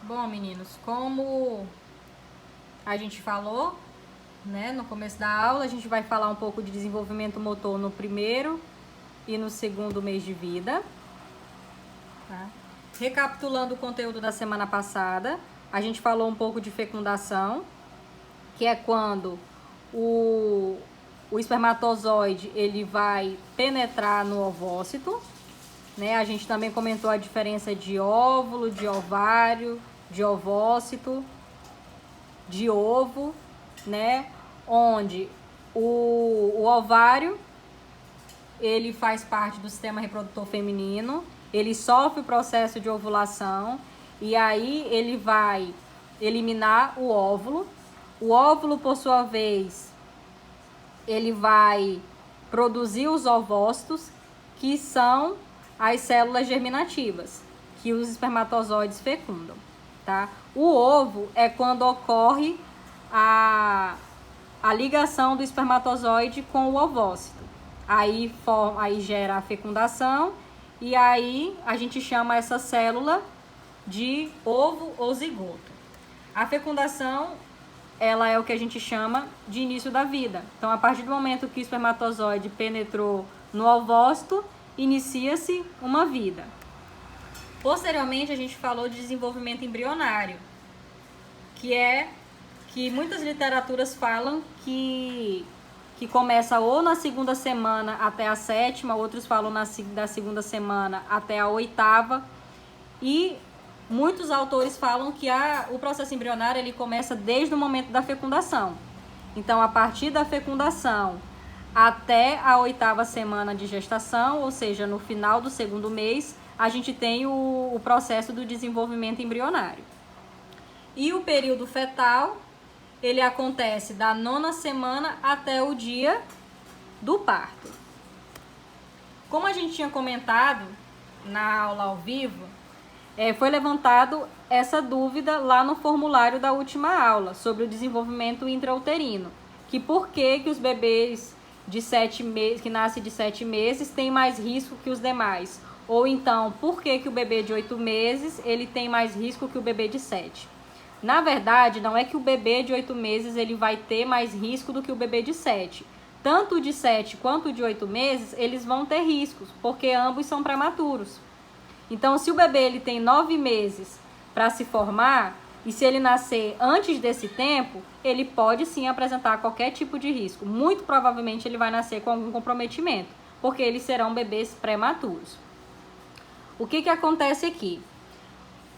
Bom, meninos, como a gente falou, né, no começo da aula, a gente vai falar um pouco de desenvolvimento motor no primeiro e no segundo mês de vida. Tá? Recapitulando o conteúdo da semana passada, a gente falou um pouco de fecundação, que é quando o espermatozoide ele vai penetrar no ovócito, né? A gente também comentou a diferença de óvulo, de ovário, de ovócito, de ovo, né? Onde o ovário ele faz parte do sistema reprodutor feminino, ele sofre o processo de ovulação e aí ele vai eliminar o óvulo. O óvulo, por sua vez, ele vai produzir os ovócitos, que são as células germinativas, que os espermatozoides fecundam, tá? O ovo é quando ocorre a ligação do espermatozoide com o ovócito. Aí gera a fecundação e aí a gente chama essa célula de ovo ou zigoto. A fecundação, ela é o que a gente chama de início da vida. Então, a partir do momento que o espermatozoide penetrou no ovócito, inicia-se uma vida. Posteriormente, a gente falou de desenvolvimento embrionário, que muitas literaturas falam que começa ou na segunda semana até a sétima, outros falam da segunda semana até a oitava, e muitos autores falam que o processo embrionário ele começa desde o momento da fecundação. Então, a partir da fecundação até a oitava semana de gestação, ou seja, no final do segundo mês, a gente tem o processo do desenvolvimento embrionário. E o período fetal, ele acontece da 9ª semana até o dia do parto. Como a gente tinha comentado na aula ao vivo, foi levantado essa dúvida lá no formulário da última aula sobre o desenvolvimento intrauterino, que por que os bebês de 7 meses, que nascem de 7 meses, têm mais risco que os demais? Ou então, por que o bebê de 8 meses ele tem mais risco que o bebê de 7? Na verdade, não é que o bebê de 8 meses ele vai ter mais risco do que o bebê de 7. Tanto o de 7 quanto o de 8 meses, eles vão ter riscos, porque ambos são prematuros. Então, se o bebê ele tem 9 meses para se formar, e se ele nascer antes desse tempo, ele pode sim apresentar qualquer tipo de risco. Muito provavelmente ele vai nascer com algum comprometimento, porque eles serão bebês prematuros. O que acontece aqui?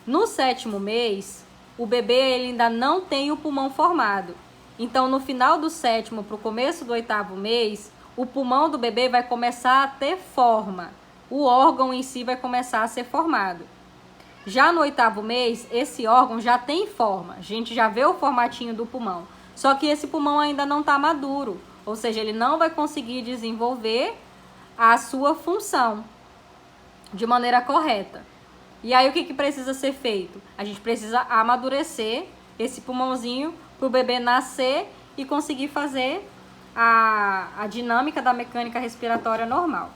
No 7º mês, o bebê ele ainda não tem o pulmão formado. Então, no final do 7º para o começo do 8º mês, o pulmão do bebê vai começar a ter forma. O órgão em si vai começar a ser formado. Já no 8º mês, esse órgão já tem forma. A gente já vê o formatinho do pulmão. Só que esse pulmão ainda não está maduro. Ou seja, ele não vai conseguir desenvolver a sua função de maneira correta. E aí, o que precisa ser feito? A gente precisa amadurecer esse pulmãozinho para o bebê nascer e conseguir fazer a dinâmica da mecânica respiratória normal.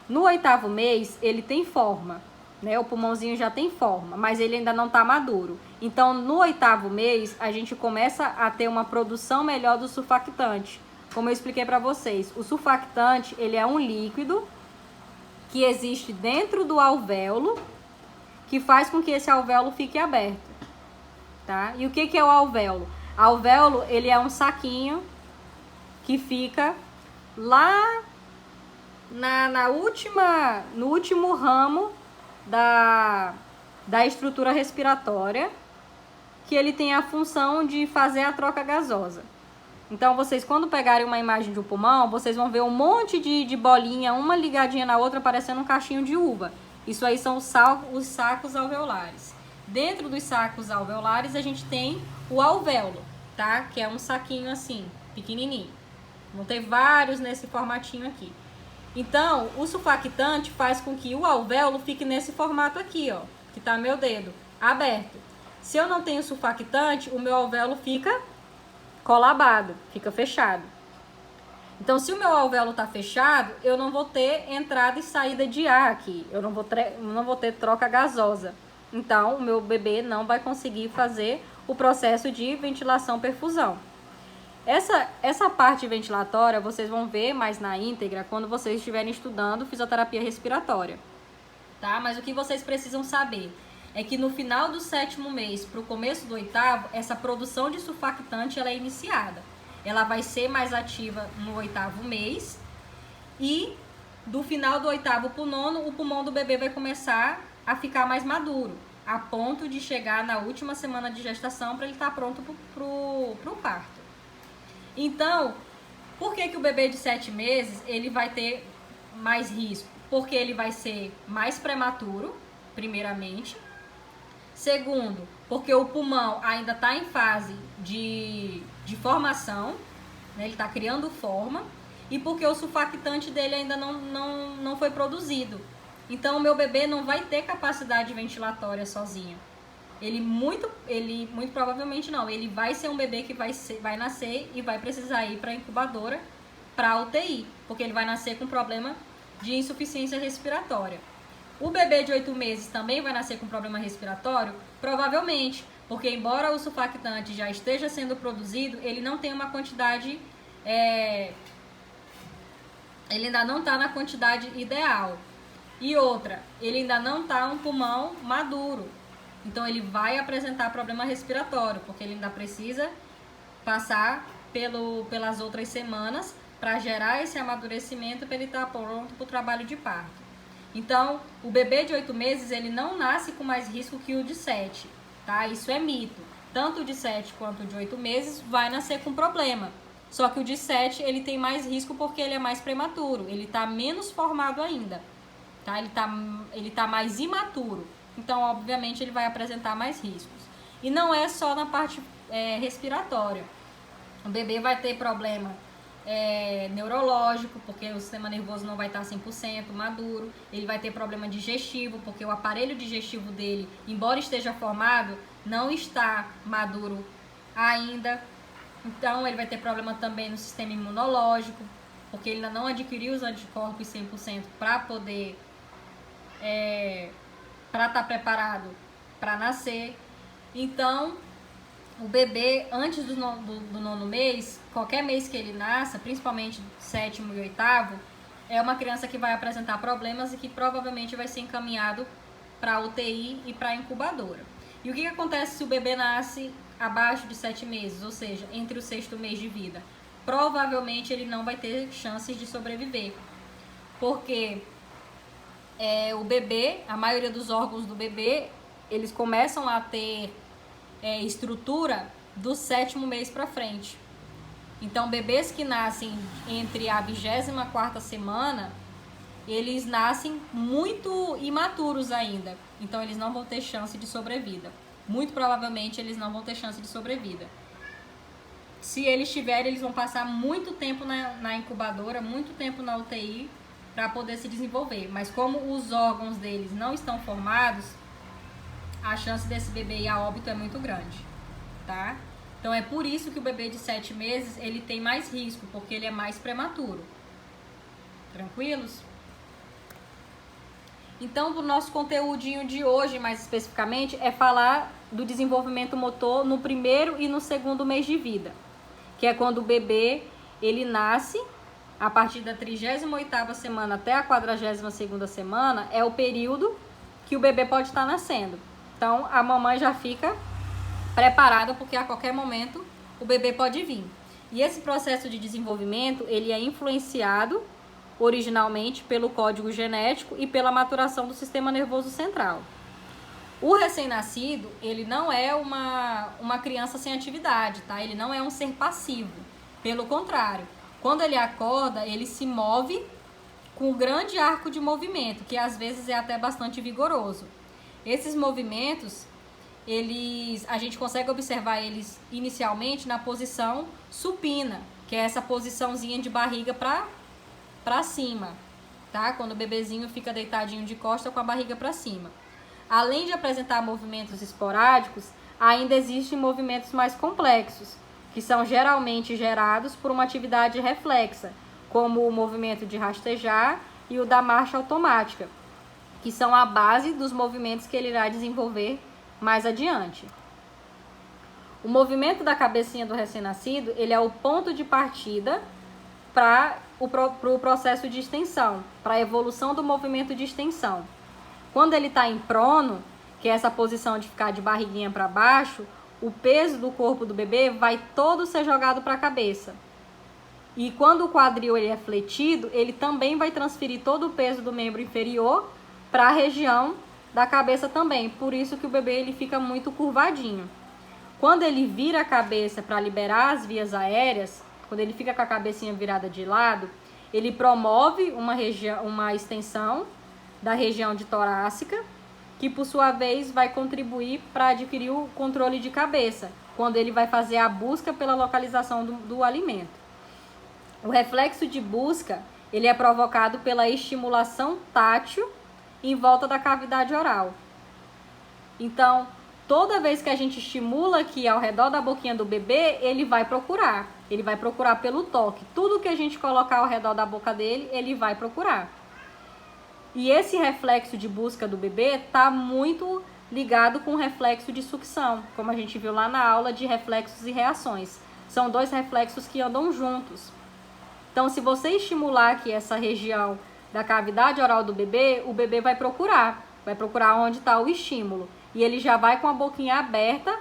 No 8º mês, ele tem forma, né? O pulmãozinho já tem forma, mas ele ainda não está maduro. Então, no 8º mês, a gente começa a ter uma produção melhor do surfactante. Como eu expliquei para vocês, o surfactante, ele é um líquido que existe dentro do alvéolo, que faz com que esse alvéolo fique aberto, tá? E o que é o alvéolo? Alvéolo, ele é um saquinho que fica lá no último ramo da estrutura respiratória, que ele tem a função de fazer a troca gasosa. Então, vocês quando pegarem uma imagem de um pulmão, vocês vão ver um monte de bolinha, uma ligadinha na outra, parecendo um cachinho de uva. Isso aí são os sacos alveolares. Dentro dos sacos alveolares, a gente tem o alvéolo, tá? Que é um saquinho assim, pequenininho. Vão ter vários nesse formatinho aqui. Então, o surfactante faz com que o alvéolo fique nesse formato aqui, ó, que tá meu dedo, aberto. Se eu não tenho surfactante, o meu alvéolo fica colabado, fica fechado. Então, se o meu alvéolo tá fechado, eu não vou ter entrada e saída de ar aqui. Eu não vou ter troca gasosa. então o meu bebê não vai conseguir fazer o processo de ventilação-perfusão. Essa parte ventilatória vocês vão ver mais na íntegra quando vocês estiverem estudando fisioterapia respiratória, tá? Mas o que vocês precisam saber é que no final do 7º mês para o começo do 8º, essa produção de surfactante ela é iniciada. Ela vai ser mais ativa no 8º mês e do final do 8º para o 9º, o pulmão do bebê vai começar a ficar mais maduro, a ponto de chegar na última semana de gestação para ele estar pronto para o parto. Então, por que o bebê de 7 meses ele vai ter mais risco? Porque ele vai ser mais prematuro, primeiramente. Segundo, porque o pulmão ainda está em fase de formação, né? Ele está criando forma. E porque o surfactante dele ainda não foi produzido. Então, o meu bebê não vai ter capacidade ventilatória sozinho. Ele muito provavelmente não. Ele vai ser um bebê que vai nascer e vai precisar ir para a incubadora, para a UTI, porque ele vai nascer com problema de insuficiência respiratória. O bebê de 8 meses também vai nascer com problema respiratório? Provavelmente, porque embora o surfactante já esteja sendo produzido, ele não tem uma quantidade, ele ainda não está na quantidade ideal. E outra, ele ainda não está um pulmão maduro. Então, ele vai apresentar problema respiratório, porque ele ainda precisa passar pelas outras semanas para gerar esse amadurecimento para ele estar pronto para o trabalho de parto. Então, o bebê de 8 meses, ele não nasce com mais risco que o de 7, tá? Isso é mito. Tanto o de 7 quanto o de 8 meses vai nascer com problema. Só que o de 7, ele tem mais risco porque ele é mais prematuro, ele está menos formado ainda, tá? Ele tá mais imaturo. Então, obviamente, ele vai apresentar mais riscos. E não é só na parte respiratória. O bebê vai ter problema neurológico, porque o sistema nervoso não vai estar 100% maduro. Ele vai ter problema digestivo, porque o aparelho digestivo dele, embora esteja formado, não está maduro ainda. Então, ele vai ter problema também no sistema imunológico, porque ele ainda não adquiriu os anticorpos 100% para poder... para estar preparado para nascer. Então, o bebê, antes do 9º mês, qualquer mês que ele nasça, principalmente 7º e 8º, é uma criança que vai apresentar problemas e que provavelmente vai ser encaminhado para a UTI e para a incubadora. E o que acontece se o bebê nasce abaixo de 7 meses, ou seja, entre o 6º mês de vida? Provavelmente ele não vai ter chances de sobreviver, porque o bebê, a maioria dos órgãos do bebê, eles começam a ter estrutura do 7º mês para frente. Então, bebês que nascem entre a 24ª semana, eles nascem muito imaturos ainda. Então, eles não vão ter chance de sobrevida. Muito provavelmente, eles não vão ter chance de sobrevida. Se eles tiverem, eles vão passar muito tempo na incubadora, muito tempo na UTI, para poder se desenvolver. Mas como os órgãos deles não estão formados, a chance desse bebê ir a óbito é muito grande, tá? Então é por isso que o bebê de 7 meses, ele tem mais risco, porque ele é mais prematuro. Tranquilos? Então, o nosso conteúdinho de hoje, mais especificamente, é falar do desenvolvimento motor no 1º e no 2º mês de vida, que é quando o bebê, ele nasce. A partir da 38ª semana até a 42ª semana é o período que o bebê pode estar nascendo. Então, a mamãe já fica preparada, porque a qualquer momento o bebê pode vir. E esse processo de desenvolvimento, ele é influenciado originalmente pelo código genético e pela maturação do sistema nervoso central. O recém-nascido, ele não é uma criança sem atividade, tá? Ele não é um ser passivo. Pelo contrário, quando ele acorda, ele se move com um grande arco de movimento, que às vezes é até bastante vigoroso. Esses movimentos, a gente consegue observar eles inicialmente na posição supina, que é essa posiçãozinha de barriga para cima, tá? Quando o bebezinho fica deitadinho de costa com a barriga para cima. Além de apresentar movimentos esporádicos, ainda existem movimentos mais complexos, que são geralmente gerados por uma atividade reflexa, como o movimento de rastejar e o da marcha automática. que são a base dos movimentos que ele irá desenvolver mais adiante. O movimento da cabecinha do recém-nascido, ele é o ponto de partida para o processo de extensão, para a evolução do movimento de extensão. Quando ele está em prono, que é essa posição de ficar de barriguinha para baixo, o peso do corpo do bebê vai todo ser jogado para a cabeça. E quando o quadril ele é fletido, ele também vai transferir todo o peso do membro inferior para a região da cabeça também. Por isso que o bebê ele fica muito curvadinho. Quando ele vira a cabeça para liberar as vias aéreas, quando ele fica com a cabecinha virada de lado, ele promove uma extensão da região de torácica, que por sua vez vai contribuir para adquirir o controle de cabeça, quando ele vai fazer a busca pela localização do alimento. O reflexo de busca, ele é provocado pela estimulação tátil em volta da cavidade oral. Então, toda vez que a gente estimula aqui ao redor da boquinha do bebê, ele vai procurar. Ele vai procurar pelo toque. Tudo que a gente colocar ao redor da boca dele, ele vai procurar. E esse reflexo de busca do bebê está muito ligado com o reflexo de sucção, como a gente viu lá na aula de reflexos e reações. São dois reflexos que andam juntos. Então, se você estimular aqui essa região da cavidade oral do bebê, o bebê vai procurar onde está o estímulo. E ele já vai com a boquinha aberta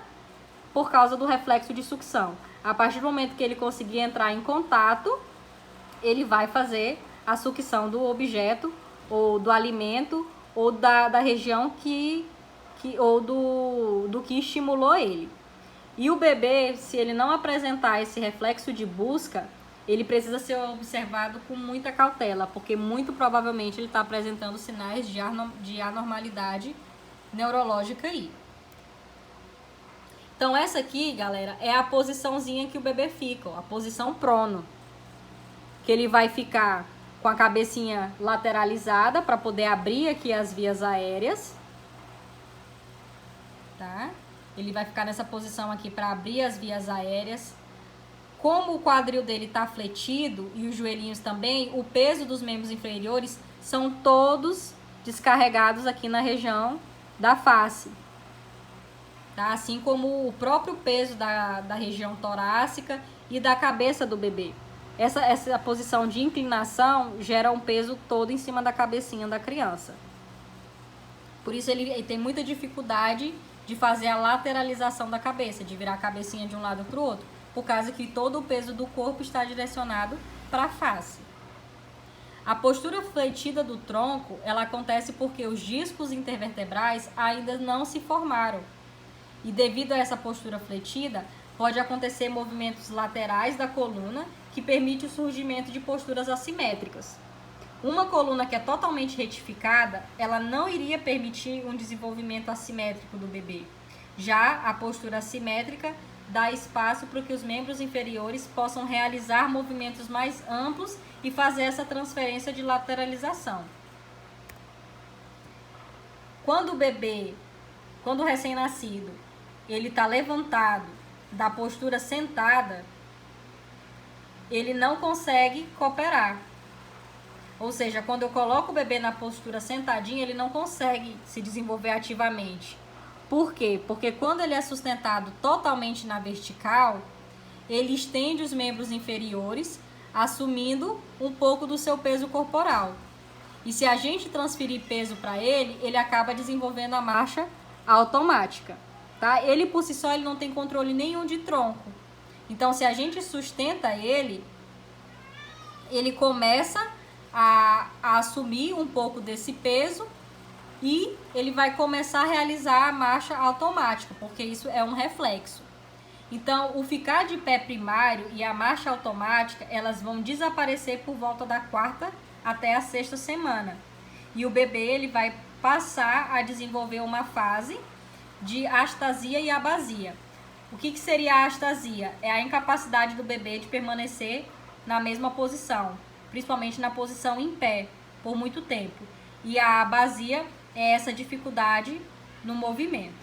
por causa do reflexo de sucção. A partir do momento que ele conseguir entrar em contato, ele vai fazer a sucção do objeto, ou do alimento, ou da região ou do que estimulou ele. E o bebê, se ele não apresentar esse reflexo de busca, ele precisa ser observado com muita cautela, porque muito provavelmente ele está apresentando sinais de anormalidade neurológica aí. Então essa aqui, galera, é a posiçãozinha que o bebê fica, ó, a posição prono. Que ele vai ficar com a cabecinha lateralizada para poder abrir aqui as vias aéreas. Tá? Ele vai ficar nessa posição aqui para abrir as vias aéreas. Como o quadril dele está fletido e os joelhinhos também, o peso dos membros inferiores são todos descarregados aqui na região da face. Tá? Assim como o próprio peso da região torácica e da cabeça do bebê. Essa posição de inclinação gera um peso todo em cima da cabecinha da criança. Por isso ele tem muita dificuldade de fazer a lateralização da cabeça, de virar a cabecinha de um lado para o outro, por causa que todo o peso do corpo está direcionado para a face. A postura fletida do tronco, ela acontece porque os discos intervertebrais ainda não se formaram. E devido a essa postura fletida, pode acontecer movimentos laterais da coluna que permite o surgimento de posturas assimétricas. Uma coluna que é totalmente retificada, ela não iria permitir um desenvolvimento assimétrico do bebê. Já a postura assimétrica dá espaço para que os membros inferiores possam realizar movimentos mais amplos e fazer essa transferência de lateralização. Quando o recém-nascido, ele está levantado da postura sentada, ele não consegue cooperar. Ou seja, quando eu coloco o bebê na postura sentadinha, ele não consegue se desenvolver ativamente. Por quê? Porque quando ele é sustentado totalmente na vertical, ele estende os membros inferiores, assumindo um pouco do seu peso corporal. E se a gente transferir peso para ele, ele acaba desenvolvendo a marcha automática. Tá? Ele por si só ele não tem controle nenhum de tronco. Então, se a gente sustenta ele, ele começa a assumir um pouco desse peso e ele vai começar a realizar a marcha automática, porque isso é um reflexo. Então, o ficar de pé primário e a marcha automática, elas vão desaparecer por volta da 4ª até a 6ª semana. E o bebê ele vai passar a desenvolver uma fase de astasia e abasia. O que seria a astasia? É a incapacidade do bebê de permanecer na mesma posição, principalmente na posição em pé, por muito tempo. E a abasia é essa dificuldade no movimento.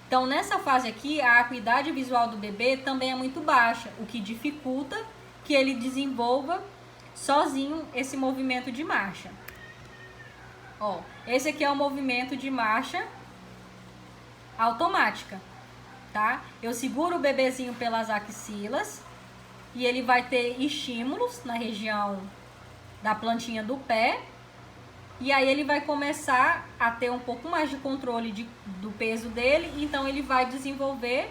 Então, nessa fase aqui, a acuidade visual do bebê também é muito baixa, o que dificulta que ele desenvolva sozinho esse movimento de marcha. Ó, esse aqui é o movimento de marcha automática, tá? Eu seguro o bebezinho pelas axilas e ele vai ter estímulos na região da plantinha do pé. E aí ele vai começar a ter um pouco mais de controle do peso dele, então ele vai desenvolver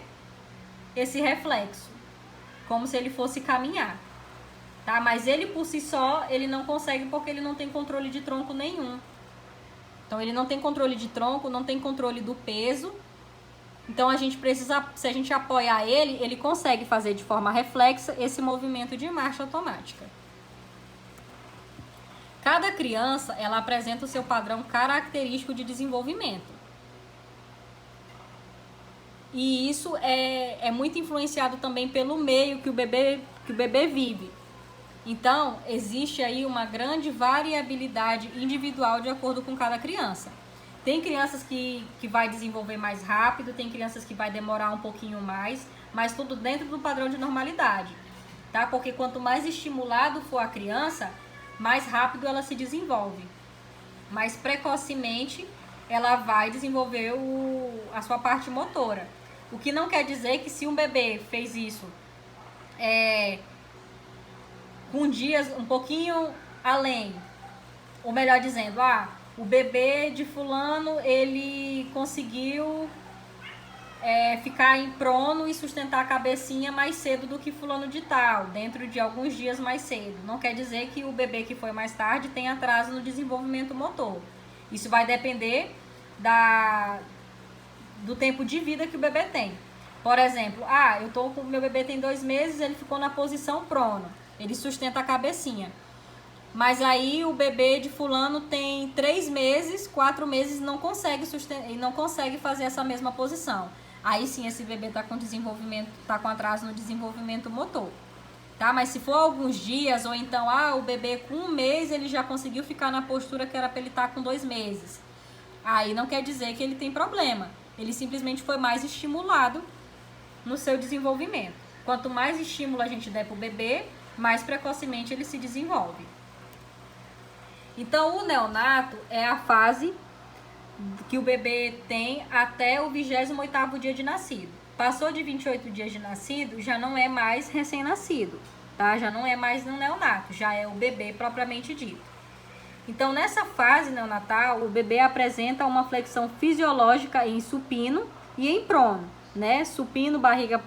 esse reflexo, como se ele fosse caminhar, tá? Mas ele por si só, ele não consegue porque ele não tem controle de tronco nenhum. Então ele não tem controle de tronco, não tem controle do peso. Então a gente precisa, se a gente apoiar ele, ele consegue fazer de forma reflexa esse movimento de marcha automática. Cada criança, ela apresenta o seu padrão característico de desenvolvimento. E isso é muito influenciado também pelo meio que o bebê vive. Então, existe aí uma grande variabilidade individual de acordo com cada criança. Tem crianças que vai desenvolver mais rápido, tem crianças que vai demorar um pouquinho mais, mas tudo dentro do padrão de normalidade, tá? Porque quanto mais estimulado for a criança, mais rápido ela se desenvolve. Mais precocemente ela vai desenvolver a sua parte motora. O que não quer dizer que se um bebê fez isso com dias um pouquinho além, ou melhor dizendo, o bebê de fulano, ele conseguiu ficar em prono e sustentar a cabecinha mais cedo do que fulano de tal, dentro de alguns dias mais cedo. Não quer dizer que o bebê que foi mais tarde tem atraso no desenvolvimento motor. Isso vai depender do tempo de vida que o bebê tem. Por exemplo, eu tô com meu bebê tem 2 meses, ele ficou na posição prono, ele sustenta a cabecinha. Mas aí o bebê de fulano tem 3 meses, 4 meses, não consegue fazer essa mesma posição. Aí sim esse bebê tá com atraso no desenvolvimento motor, tá? Mas se for alguns dias, ou então, o bebê com 1 mês ele já conseguiu ficar na postura que era para ele estar com 2 meses. Aí não quer dizer que ele tem problema. Ele simplesmente foi mais estimulado no seu desenvolvimento. Quanto mais estímulo a gente der pro bebê, mais precocemente ele se desenvolve. Então, o neonato é a fase que o bebê tem até o 28º dia de nascido. Passou de 28 dias de nascido, já não é mais recém-nascido, tá? Já não é mais um neonato, já é o bebê propriamente dito. Então, nessa fase neonatal, o bebê apresenta uma flexão fisiológica em supino e em prono, né? Supino, barriga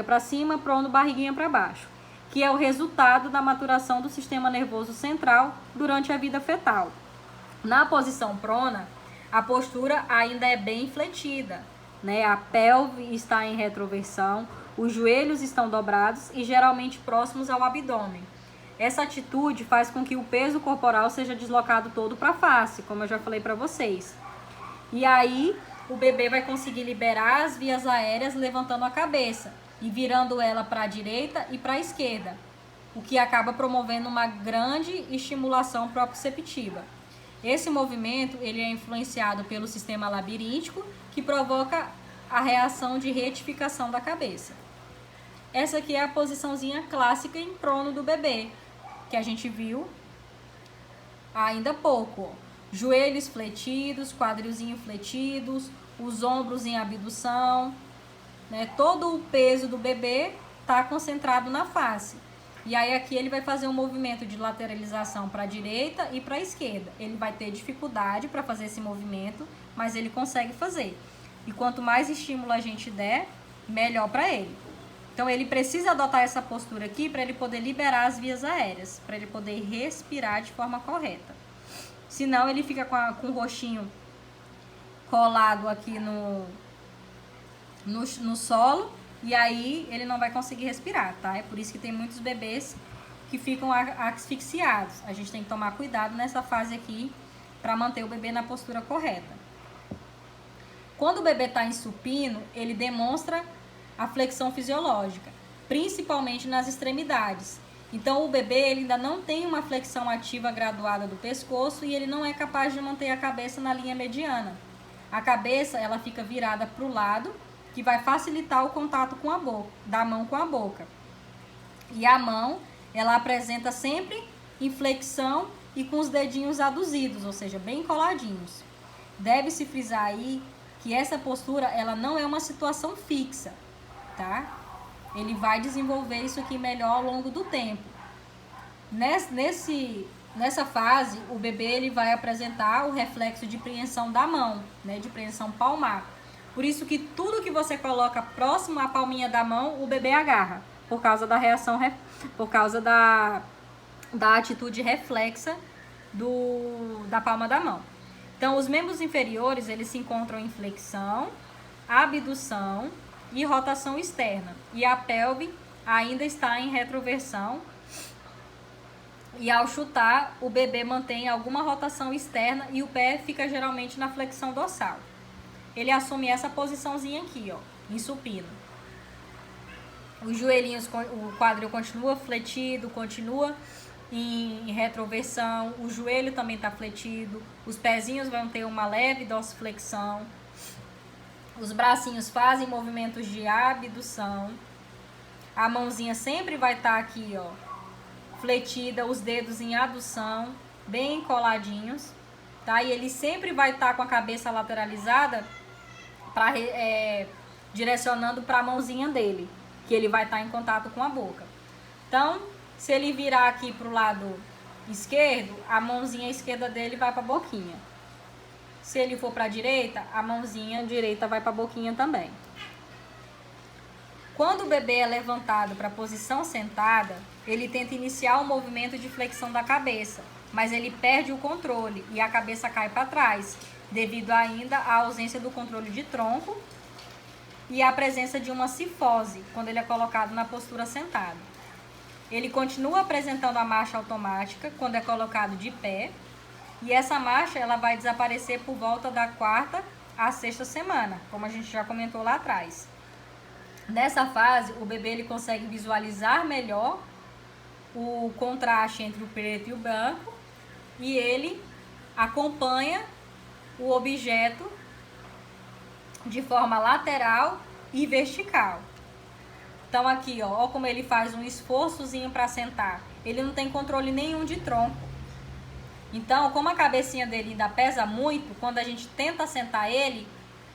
para cima, prono, barriguinha para baixo, que é o resultado da maturação do sistema nervoso central durante a vida fetal. Na posição prona, a postura ainda é bem fletida, né? A pelve está em retroversão, os joelhos estão dobrados e geralmente próximos ao abdômen. Essa atitude faz com que o peso corporal seja deslocado todo para a face, como eu já falei para vocês. E aí, o bebê vai conseguir liberar as vias aéreas levantando a cabeça e virando ela para a direita e para a esquerda, o que acaba promovendo uma grande estimulação proprioceptiva. Esse movimento ele é influenciado pelo sistema labiríntico, que provoca a reação de retificação da cabeça. Essa aqui é a posiçãozinha clássica em prono do bebê, que a gente viu ainda há pouco. Joelhos fletidos, quadrilzinho fletidos, os ombros em abdução, né? Todo o peso do bebê está concentrado na face. E aí aqui ele vai fazer um movimento de lateralização para a direita e para a esquerda. Ele vai ter dificuldade para fazer esse movimento, mas ele consegue fazer. E quanto mais estímulo a gente der, melhor para ele. Então ele precisa adotar essa postura aqui para ele poder liberar as vias aéreas, para ele poder respirar de forma correta. Senão ele fica com o rostinho colado aqui no solo, e aí ele não vai conseguir respirar, tá? É por isso que tem muitos bebês que ficam asfixiados. A gente tem que tomar cuidado nessa fase aqui para manter o bebê na postura correta. Quando o bebê está em supino, ele demonstra a flexão fisiológica, principalmente nas extremidades. Então o bebê ele ainda não tem uma flexão ativa graduada do pescoço e ele não é capaz de manter a cabeça na linha mediana. A cabeça ela fica virada para o lado, que vai facilitar o contato com a boca, da mão com a boca. E a mão, ela apresenta sempre inflexão e com os dedinhos aduzidos, ou seja, bem coladinhos. Deve-se frisar aí que essa postura, ela não é uma situação fixa, tá? Ele vai desenvolver isso aqui melhor ao longo do tempo. Nessa fase, o bebê ele vai apresentar o reflexo de preensão da mão, né, de preensão palmar. Por isso que tudo que você coloca próximo à palminha da mão, o bebê agarra, por causa da reação, por causa da atitude reflexa da palma da mão. Então, os membros inferiores, eles se encontram em flexão, abdução e rotação externa. E a pelve ainda está em retroversão. E ao chutar, o bebê mantém alguma rotação externa e o pé fica geralmente na flexão dorsal. Ele assume essa posiçãozinha aqui, ó, em supino. Os joelhinhos, o quadril continua fletido, continua em retroversão. O joelho também está fletido. Os pezinhos vão ter uma leve dorsiflexão. Os bracinhos fazem movimentos de abdução. A mãozinha sempre vai estar aqui, ó, fletida, os dedos em adução, bem coladinhos, tá? E ele sempre vai estar com a cabeça lateralizada, direcionando para a mãozinha dele, que ele vai estar em contato com a boca. Então, se ele virar aqui para o lado esquerdo, a mãozinha esquerda dele vai para a boquinha. Se ele for para a direita, a mãozinha direita vai para a boquinha também. Quando o bebê é levantado para a posição sentada, ele tenta iniciar o movimento de flexão da cabeça, mas ele perde o controle e a cabeça cai para trás, devido ainda à ausência do controle de tronco e à presença de uma cifose, quando ele é colocado na postura sentada. Ele continua apresentando a marcha automática quando é colocado de pé, e essa marcha ela vai desaparecer por volta da 4ª à 6ª semana, como a gente já comentou lá atrás. Nessa fase, o bebê ele consegue visualizar melhor o contraste entre o preto e o branco e ele acompanha o objeto de forma lateral e vertical. Então aqui, ó como ele faz um esforçozinho para sentar. Ele não tem controle nenhum de tronco. Então, como a cabecinha dele ainda pesa muito, quando a gente tenta sentar ele,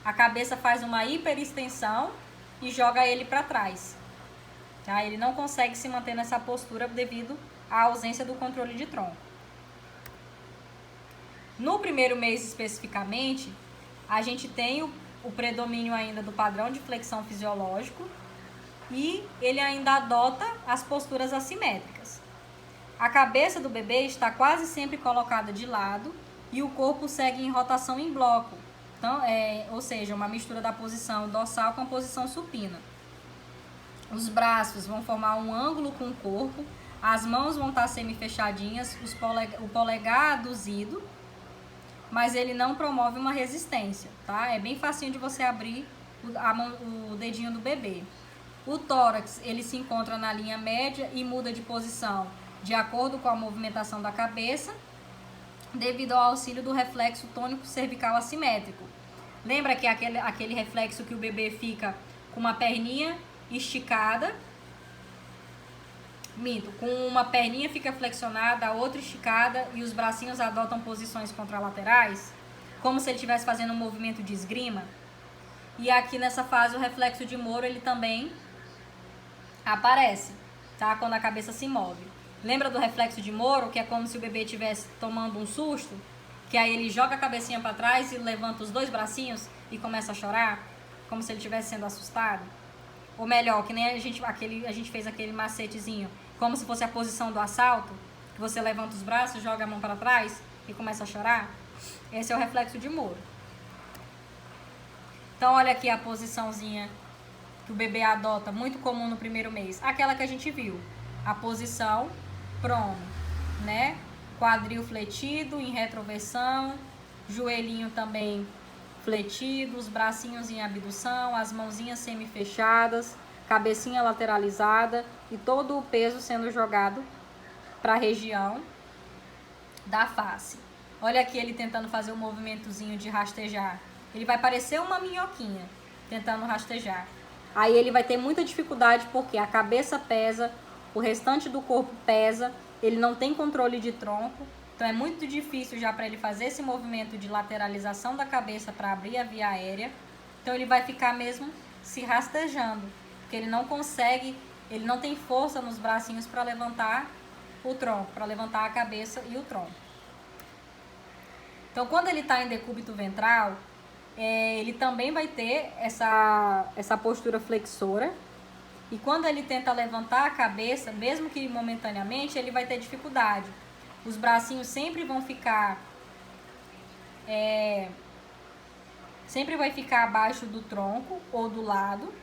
a cabeça faz uma hiperextensão e joga ele para trás. Tá? Ele não consegue se manter nessa postura devido à ausência do controle de tronco. No primeiro mês especificamente, a gente tem o predomínio ainda do padrão de flexão fisiológico e ele ainda adota as posturas assimétricas. A cabeça do bebê está quase sempre colocada de lado e o corpo segue em rotação em bloco. Então, ou seja, uma mistura da posição dorsal com a posição supina. Os braços vão formar um ângulo com o corpo, as mãos vão estar semi-fechadinhas, o polegar aduzido, mas ele não promove uma resistência, tá? É bem facinho de você abrir o dedinho do bebê. O tórax, ele se encontra na linha média e muda de posição de acordo com a movimentação da cabeça, devido ao auxílio do reflexo tônico cervical assimétrico. Lembra que é aquele reflexo que o bebê fica com uma perninha esticada, com uma perninha fica flexionada, a outra esticada e os bracinhos adotam posições contralaterais, como se ele estivesse fazendo um movimento de esgrima. E aqui nessa fase o reflexo de Moro ele também aparece, tá? Quando a cabeça se move. Lembra do reflexo de Moro, que é como se o bebê estivesse tomando um susto, que aí ele joga a cabecinha para trás e levanta os dois bracinhos e começa a chorar, como se ele estivesse sendo assustado? Ou melhor, que nem a gente fez aquele macetezinho, como se fosse a posição do assalto, que você levanta os braços, joga a mão para trás e começa a chorar. Esse é o reflexo de Moro. Então olha aqui a posiçãozinha que o bebê adota, muito comum no primeiro mês, aquela que a gente viu, a posição prono, né? Quadril fletido em retroversão, joelhinho também fletido, os bracinhos em abdução, as mãozinhas semi-fechadas, cabecinha lateralizada e todo o peso sendo jogado para a região da face. Olha aqui ele tentando fazer um movimentozinho de rastejar. Ele vai parecer uma minhoquinha tentando rastejar. Aí ele vai ter muita dificuldade porque a cabeça pesa, o restante do corpo pesa, ele não tem controle de tronco Então é muito difícil já para ele fazer esse movimento de lateralização da cabeça para abrir a via aérea. Então ele vai ficar mesmo se rastejando, porque ele não consegue, ele não tem força nos bracinhos para levantar o tronco, para levantar a cabeça e o tronco. Então quando ele está em decúbito ventral, ele também vai ter essa postura flexora. E quando ele tenta levantar a cabeça, mesmo que momentaneamente, ele vai ter dificuldade. Os bracinhos sempre vão ficar... sempre vai ficar abaixo do tronco ou do lado.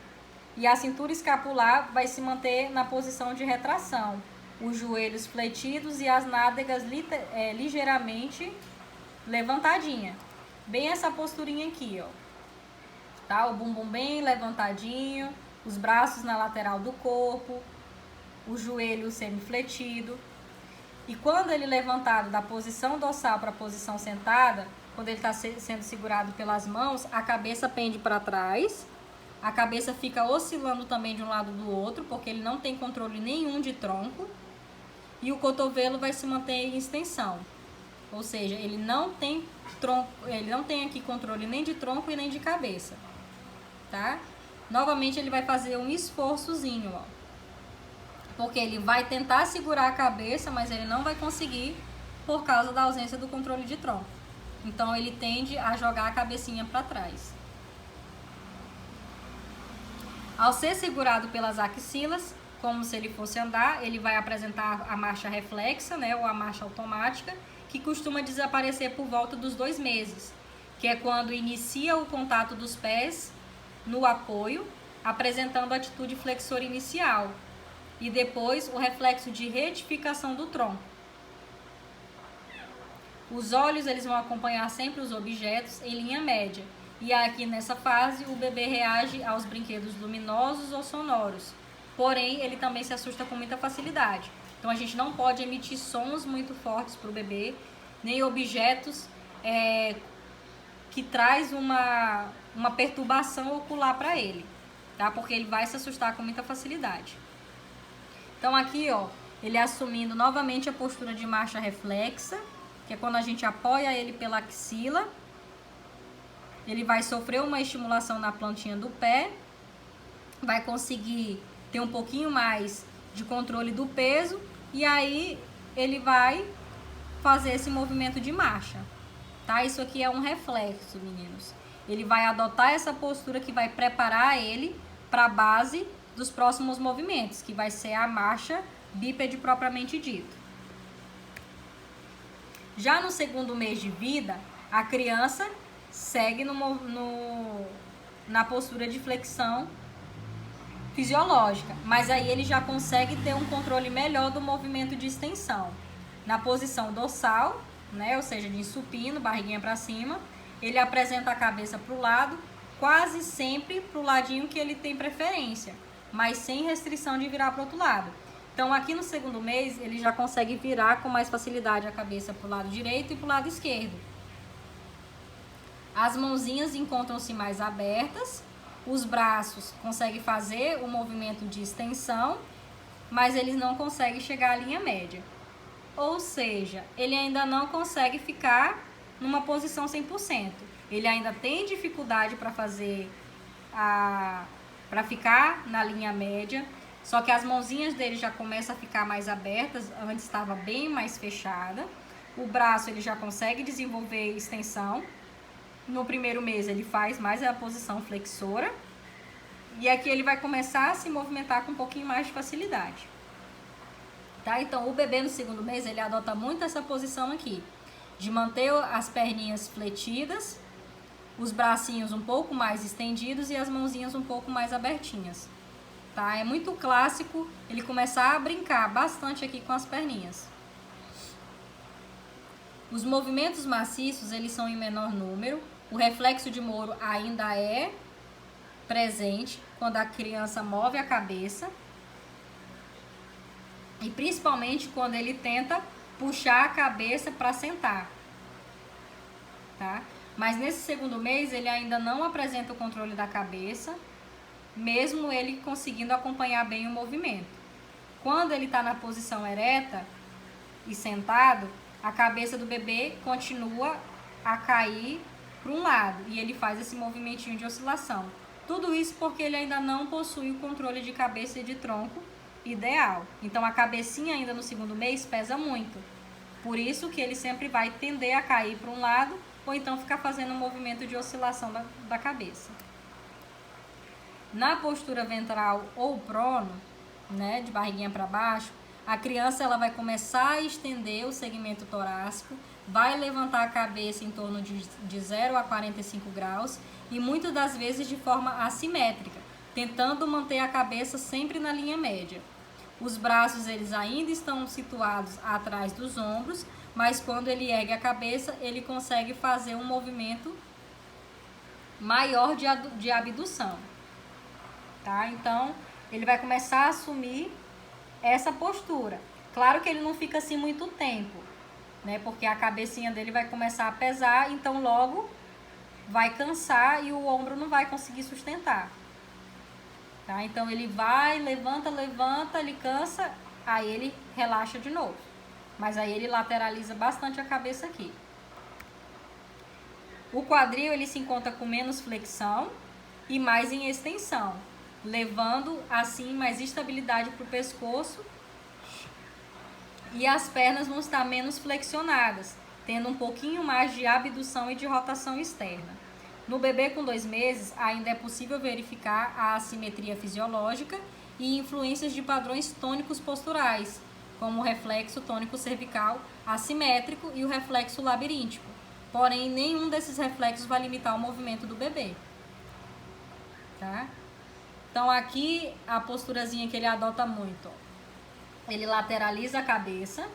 E a cintura escapular vai se manter na posição de retração. Os joelhos fletidos e as nádegas ligeiramente levantadinha. Bem essa posturinha aqui, ó. Tá? O bumbum bem levantadinho, os braços na lateral do corpo, o joelho semifletido. E quando ele levantado da posição dorsal para a posição sentada, quando ele está sendo segurado pelas mãos, a cabeça pende para trás, a cabeça fica oscilando também de um lado do outro, porque ele não tem controle nenhum de tronco, e o cotovelo vai se manter em extensão. Ou seja, ele não tem tronco, ele não tem aqui controle nem de tronco e nem de cabeça, tá? Novamente ele vai fazer um esforçozinho, ó. Porque ele vai tentar segurar a cabeça, mas ele não vai conseguir por causa da ausência do controle de tronco. Então ele tende a jogar a cabecinha para trás. Ao ser segurado pelas axilas, como se ele fosse andar, ele vai apresentar a marcha reflexa, né, ou a marcha automática, que costuma desaparecer por volta dos 2 meses, que é quando inicia o contato dos pés no apoio, apresentando a atitude flexora inicial, e depois o reflexo de retificação do tronco. Os olhos eles vão acompanhar sempre os objetos em linha média, e aqui nessa fase o bebê reage aos brinquedos luminosos ou sonoros, porém ele também se assusta com muita facilidade. Então a gente não pode emitir sons muito fortes para o bebê, nem objetos que traz uma perturbação ocular para ele, tá? Porque ele vai se assustar com muita facilidade. Então aqui, ó, ele assumindo novamente a postura de marcha reflexa, que é quando a gente apoia ele pela axila. Ele vai sofrer uma estimulação na plantinha do pé, vai conseguir ter um pouquinho mais de controle do peso, e aí ele vai fazer esse movimento de marcha, tá? Isso aqui é um reflexo, meninos. Ele vai adotar essa postura que vai preparar ele para a base dos próximos movimentos, que vai ser a marcha bípede propriamente dito. Já no segundo mês de vida, a criança segue na postura de flexão fisiológica, mas aí ele já consegue ter um controle melhor do movimento de extensão. Na posição dorsal, né, ou seja, de supino, barriguinha para cima, ele apresenta a cabeça para o lado, quase sempre para o ladinho que ele tem preferência, mas sem restrição de virar para o outro lado. Então aqui no segundo mês ele já consegue virar com mais facilidade a cabeça para o lado direito e para o lado esquerdo. As mãozinhas encontram-se mais abertas, os braços conseguem fazer o movimento de extensão, mas eles não conseguem chegar à linha média. Ou seja, ele ainda não consegue ficar numa posição 100%. Ele ainda tem dificuldade para fazer para ficar na linha média, só que as mãozinhas dele já começam a ficar mais abertas, antes estava bem mais fechada. O braço ele já consegue desenvolver extensão. No primeiro mês ele faz mais a posição flexora, e aqui ele vai começar a se movimentar com um pouquinho mais de facilidade. Tá? Então o bebê no segundo mês ele adota muito essa posição aqui, de manter as perninhas fletidas, os bracinhos um pouco mais estendidos e as mãozinhas um pouco mais abertinhas. Tá? É muito clássico ele começar a brincar bastante aqui com as perninhas. Os movimentos maciços eles são em menor número. O reflexo de Moro ainda é presente quando a criança move a cabeça, e principalmente quando ele tenta puxar a cabeça para sentar, tá? Mas nesse segundo mês ele ainda não apresenta o controle da cabeça, mesmo ele conseguindo acompanhar bem o movimento. Quando ele está na posição ereta e sentado, a cabeça do bebê continua a cair para um lado e ele faz esse movimentinho de oscilação. Tudo isso porque ele ainda não possui o controle de cabeça e de tronco ideal. Então a cabecinha ainda no segundo mês pesa muito. Por isso que ele sempre vai tender a cair para um lado ou então ficar fazendo um movimento de oscilação da cabeça. Na postura ventral ou prono, né, de barriguinha para baixo, a criança ela vai começar a estender o segmento torácico, vai levantar a cabeça em torno de 0 a 45 graus e muitas das vezes de forma assimétrica, tentando manter a cabeça sempre na linha média. Os braços eles ainda estão situados atrás dos ombros, mas quando ele ergue a cabeça, ele consegue fazer um movimento maior de abdução. Tá? Então, ele vai começar a assumir essa postura. Claro que ele não fica assim muito tempo, né? Porque a cabecinha dele vai começar a pesar, então logo vai cansar e o ombro não vai conseguir sustentar. Tá? Então ele vai, levanta, ele cansa, aí ele relaxa de novo. Mas aí ele lateraliza bastante a cabeça aqui. O quadril ele se encontra com menos flexão e mais em extensão, levando assim mais estabilidade para o pescoço, e as pernas vão estar menos flexionadas, tendo um pouquinho mais de abdução e de rotação externa. No bebê com 2 meses, ainda é possível verificar a assimetria fisiológica e influências de padrões tônicos posturais, como o reflexo tônico cervical assimétrico e o reflexo labiríntico. Porém, nenhum desses reflexos vai limitar o movimento do bebê. Tá? Então, aqui a posturazinha que ele adota muito, ó. Ele lateraliza a cabeça.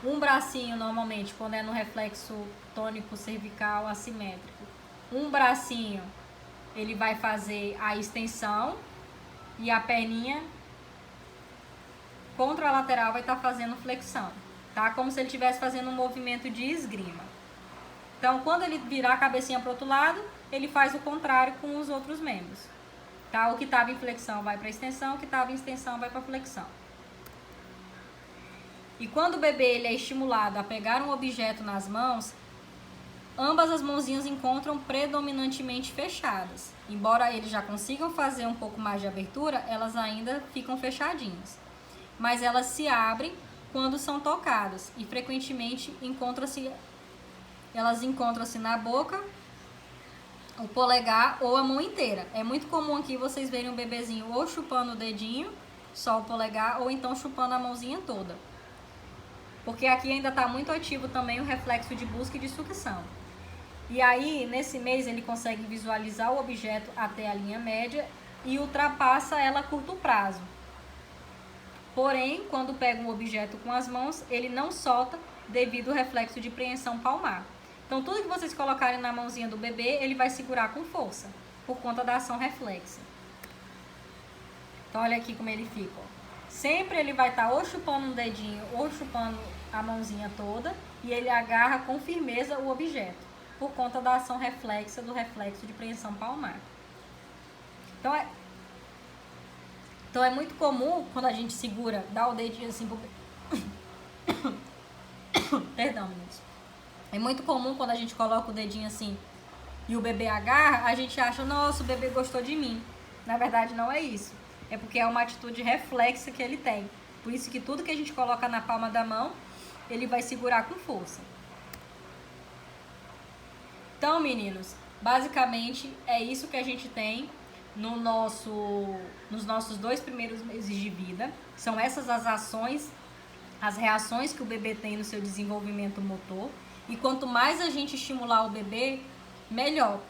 Um bracinho, normalmente, quando é no reflexo tônico cervical assimétrico, um bracinho ele vai fazer a extensão e a perninha contralateral vai estar fazendo flexão, tá? Como se ele estivesse fazendo um movimento de esgrima. Então, quando ele virar a cabecinha para o outro lado, ele faz o contrário com os outros membros. Tá? O que estava em flexão vai para extensão, o que estava em extensão vai para flexão. E quando o bebê ele é estimulado a pegar um objeto nas mãos, ambas as mãozinhas encontram predominantemente fechadas. Embora eles já consigam fazer um pouco mais de abertura, elas ainda ficam fechadinhas. Mas elas se abrem quando são tocadas e frequentemente elas encontram-se na boca, o polegar ou a mão inteira. É muito comum aqui vocês verem um bebezinho ou chupando o dedinho, só o polegar, ou então chupando a mãozinha toda. Porque aqui ainda está muito ativo também o reflexo de busca e de sucção. E aí, nesse mês, ele consegue visualizar o objeto até a linha média e ultrapassa ela a curto prazo. Porém, quando pega um objeto com as mãos, ele não solta devido ao reflexo de preensão palmar. Então, tudo que vocês colocarem na mãozinha do bebê, ele vai segurar com força, por conta da ação reflexa. Então, olha aqui como ele fica, ó. Sempre ele vai estar ou chupando um dedinho ou chupando a mãozinha toda e ele agarra com firmeza o objeto, por conta da ação reflexa do reflexo de preensão palmar. Então é muito comum quando a gente segura, dá o dedinho assim pro... Perdão, meninos. É muito comum quando a gente coloca o dedinho assim e o bebê agarra, a gente acha, nossa, o bebê gostou de mim. Na verdade, não é isso. É porque é uma atitude reflexa que ele tem. Por isso que tudo que a gente coloca na palma da mão, ele vai segurar com força. Então, meninos, basicamente é isso que a gente tem nos nossos 2 primeiros meses de vida. São essas as ações, as reações que o bebê tem no seu desenvolvimento motor. E quanto mais a gente estimular o bebê, melhor.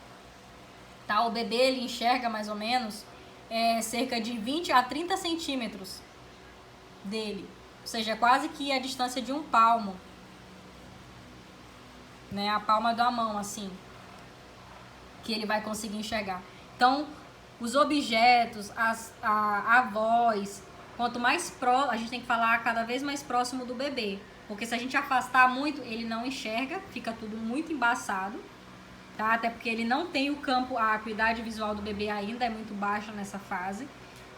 Tá? O bebê ele enxerga mais ou menos cerca de 20 a 30 centímetros dele. Ou seja, quase que a distância de um palmo. Né? A palma da mão, assim. Que ele vai conseguir enxergar. Então, os objetos, a voz, quanto mais próximo, a gente tem que falar cada vez mais próximo do bebê. Porque se a gente afastar muito, ele não enxerga, fica tudo muito embaçado, tá? Até porque ele não tem o campo, a acuidade visual do bebê ainda é muito baixa nessa fase.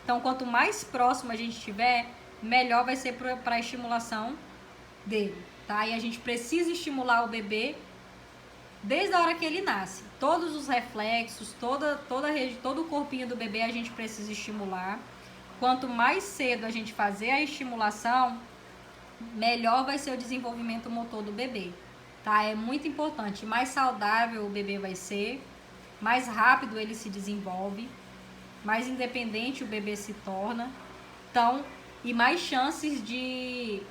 Então, quanto mais próximo a gente estiver, melhor vai ser para a estimulação dele, tá? E a gente precisa estimular o bebê desde a hora que ele nasce. Todos os reflexos, todo o corpinho do bebê a gente precisa estimular. Quanto mais cedo a gente fazer a estimulação, melhor vai ser o desenvolvimento motor do bebê, tá? É muito importante. Mais saudável o bebê vai ser, mais rápido ele se desenvolve, mais independente o bebê se torna. Então, e menos chances de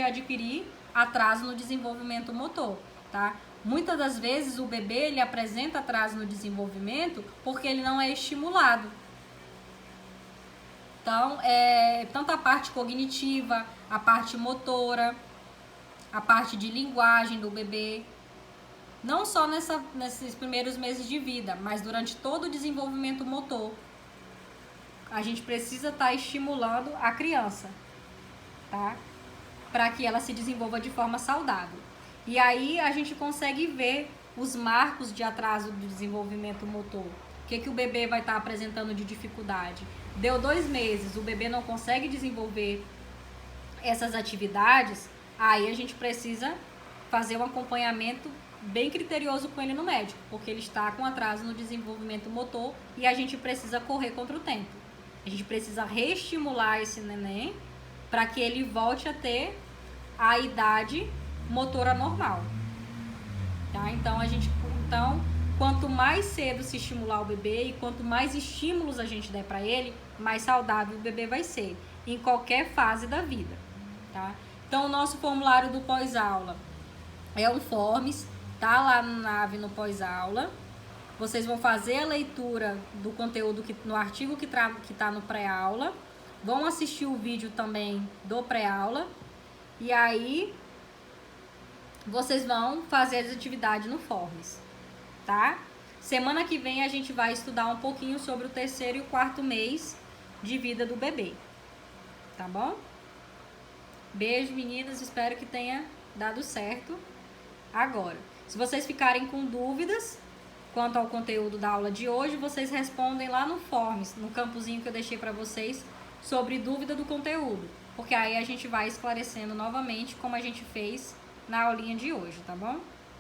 adquirir atraso no desenvolvimento motor, tá? Muitas das vezes o bebê ele apresenta atraso no desenvolvimento porque ele não é estimulado. Então, tanto a parte cognitiva, a parte motora, a parte de linguagem do bebê, não só nesses primeiros meses de vida, mas durante todo o desenvolvimento motor, a gente precisa estar estimulando a criança, tá? Para que ela se desenvolva de forma saudável. E aí a gente consegue ver os marcos de atraso do desenvolvimento motor. O que o bebê vai estar apresentando de dificuldade? Deu 2 meses, o bebê não consegue desenvolver essas atividades, aí a gente precisa fazer um acompanhamento bem criterioso com ele no médico, porque ele está com atraso no desenvolvimento motor e a gente precisa correr contra o tempo. A gente precisa reestimular esse neném para que ele volte a ter a idade motora normal. Tá? Então, quanto mais cedo se estimular o bebê e quanto mais estímulos a gente der para ele, mais saudável o bebê vai ser, em qualquer fase da vida. Tá? Então, o nosso formulário do pós-aula é um Forms, tá lá na nave no pós-aula. Vocês vão fazer a leitura do conteúdo no artigo que tá no pré-aula, vão assistir o vídeo também do pré-aula, e aí vocês vão fazer as atividades no Forms, tá? Semana que vem a gente vai estudar um pouquinho sobre o 3º e o 4º mês de vida do bebê, tá bom? Beijo, meninas, espero que tenha dado certo. Agora, se vocês ficarem com dúvidas quanto ao conteúdo da aula de hoje, vocês respondem lá no Forms, no campozinho que eu deixei para vocês, sobre dúvida do conteúdo, porque aí a gente vai esclarecendo novamente como a gente fez na aulinha de hoje, tá bom?